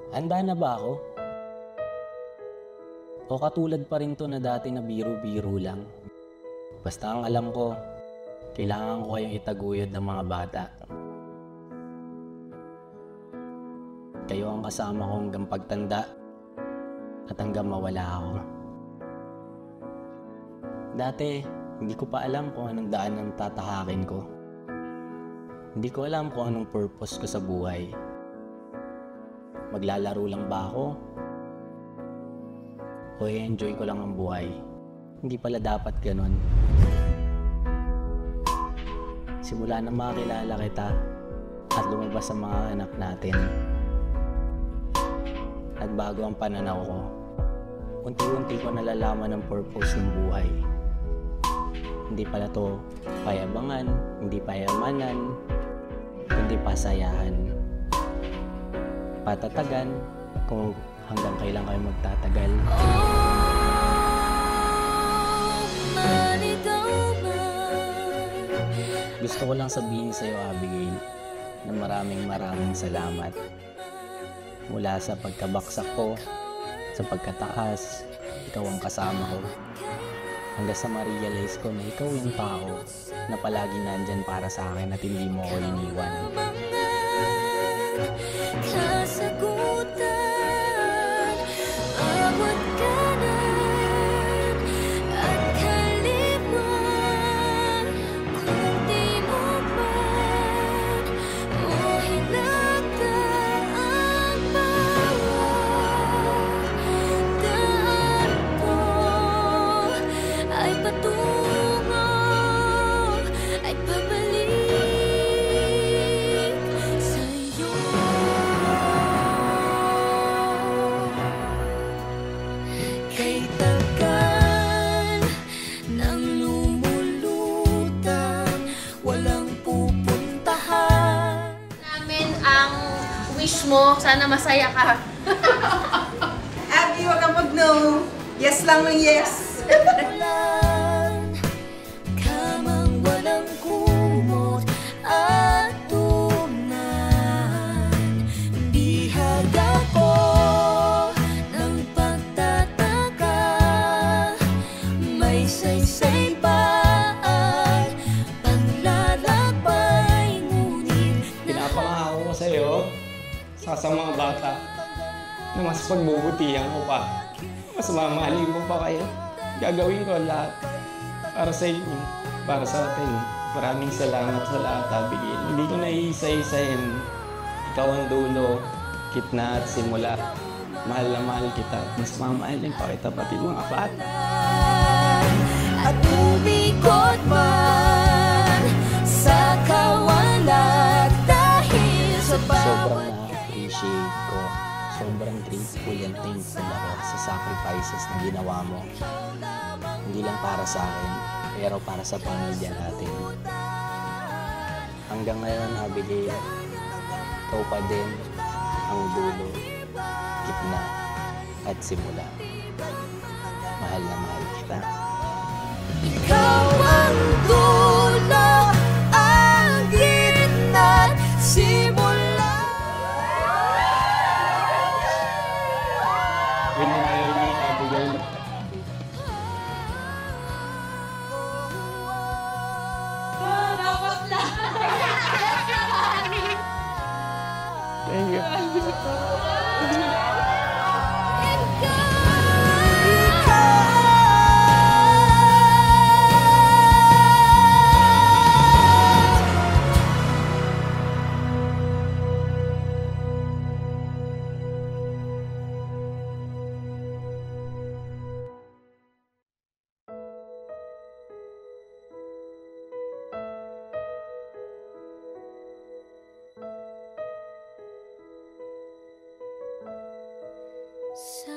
Handa na ba ako? O katulad pa rin to na dati na biro-biro lang? Basta ang alam ko, kailangan ko kayong itaguyod ng mga bata. Kayo ang kasama ko hanggang pagtanda at hanggang mawala ako. Dati, hindi ko pa alam kung anong daan ang tatahakin ko. Hindi ko alam kung anong purpose ko sa buhay. Maglalaro lang ba ako? O i-enjoy ko lang ang buhay? Hindi pala dapat ganun. Simula na makilala kita at lumabas ang mga anak natin. Nagbago ang pananaw ko. Unti-unti ko nalalaman ang purpose ng buhay. Hindi pala to payabangan, hindi payamanan, kundi pasayahan. Patatagan kung hanggang kailan kayo magtatagal. Gusto ko lang sabihin sa'yo, Abigail, na maraming salamat. Mula sa pagkabaksak ko, sa pagkataas, ikaw ang kasama ko. Hanggang sa ma-realize ko na ikaw yung tao na palagi nandyan para sa akin at hindi mo ako iniwan. Kasagutan, awat kanan at kaliwan. Kung di mo man o hinagdan ang bawat daan ko ay patungo, ay pabalik sa'yo. Kay tagal nang lumulutang, walang pupuntahan. Namin ang wish mo, sana masaya ka. Abby, wag kang mag-no. Yes lang ng yes. Walang kamang walang kumot at tunan. Bihag ako ng pagtataka, may saysay pa at panlalakbay, ngunit Pinapangako ko sa'yo, sa mga bata, na mas pagbubutihan ko pa. Mas mamahalin ko pa kayo. Gagawin ko lahat para sa inyo, para sa atin. Maraming salamat sa lahat, Abigail. Hindi ko naiisa-isahin. Ikaw ang dulo, gitna at simula. Mahal na mahal kita. Mas mamahalin pa kita pati mga bata. at umikot man sa kawalan dahil sa Sobrang na-appreciate ko. Sobrang grateful and thankful ako sa sacrifices na ginawa mo. Hindi lang para sa akin, pero para sa pamilya natin. Hanggang ngayon, Abigail, ikaw pa din ang dulo, gitna, at simula. Mahal na mahal kita. ikaw ang dulo, ang gitna, simula. Win na ngayon ni Abigail. Thank you. Sa